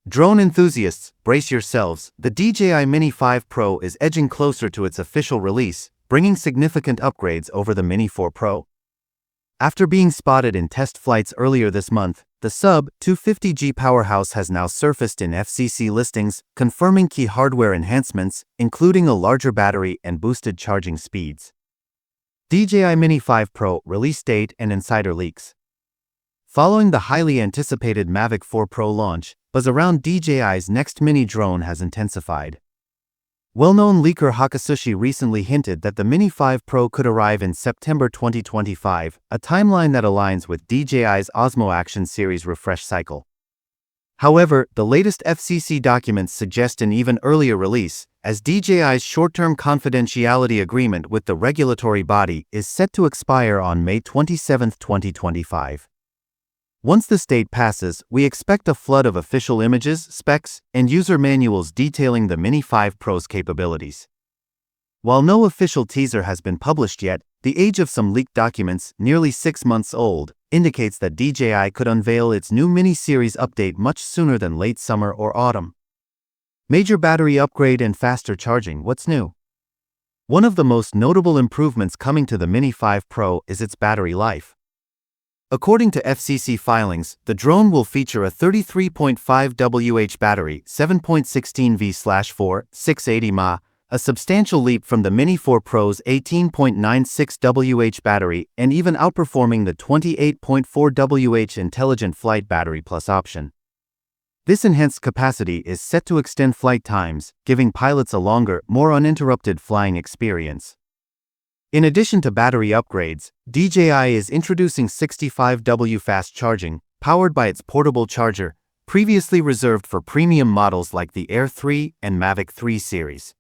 Drone enthusiasts, brace yourselves. The DJI Mini 5 Pro is edging closer to its official release, bringing significant upgrades over the Mini 4 Pro. After being spotted in test flights earlier this month, the sub-250G powerhouse has now surfaced in FCC listings, confirming key hardware enhancements, including a larger battery and boosted charging speeds. DJI Mini 5 Pro release date and insider leaks. Following the highly anticipated Mavic 4 Pro launch, buzz around DJI's next mini drone has intensified. Well-known leaker Hakasushi recently hinted that the Mini 5 Pro could arrive in September 2025, a timeline that aligns with DJI's Osmo Action Series refresh cycle. However, the latest FCC documents suggest an even earlier release, as DJI's short-term confidentiality agreement with the regulatory body is set to expire on May 27, 2025. Once this date passes, we expect a flood of official images, specs, and user manuals detailing the Mini 5 Pro's capabilities. While no official teaser has been published yet, the age of some leaked documents, nearly 6 months old, indicates that DJI could unveil its new Mini series update much sooner than late summer or autumn. Major battery upgrade and faster charging. What's new? One of the most notable improvements coming to the Mini 5 Pro is its battery life. According to FCC filings, the drone will feature a 33.5 Wh battery, 7.16 V/4, 680 mAh, a substantial leap from the Mini 4 Pro's 18.96 Wh battery and even outperforming the 28.4 Wh Intelligent Flight Battery Plus option. This enhanced capacity is set to extend flight times, giving pilots a longer, more uninterrupted flying experience. In addition to battery upgrades, DJI is introducing 65W fast charging, powered by its portable charger, previously reserved for premium models like the Air 3 and Mavic 3 series.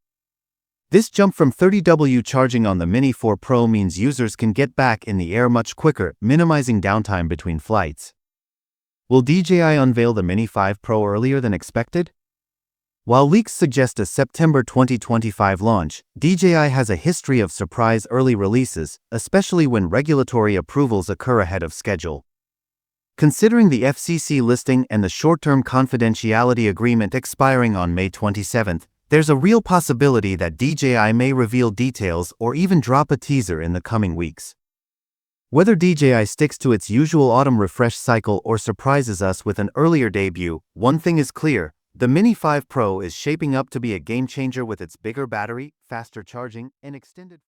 This jump from 30W charging on the Mini 4 Pro means users can get back in the air much quicker, minimizing downtime between flights. Will DJI unveil the Mini 5 Pro earlier than expected? While leaks suggest a September 2025 launch, DJI has a history of surprise early releases, especially when regulatory approvals occur ahead of schedule. Considering the FCC listing and the short-term confidentiality agreement expiring on May 27, there's a real possibility that DJI may reveal details or even drop a teaser in the coming weeks. Whether DJI sticks to its usual autumn refresh cycle or surprises us with an earlier debut, one thing is clear: the Mini 5 Pro is shaping up to be a game-changer with its bigger battery, faster charging, and extended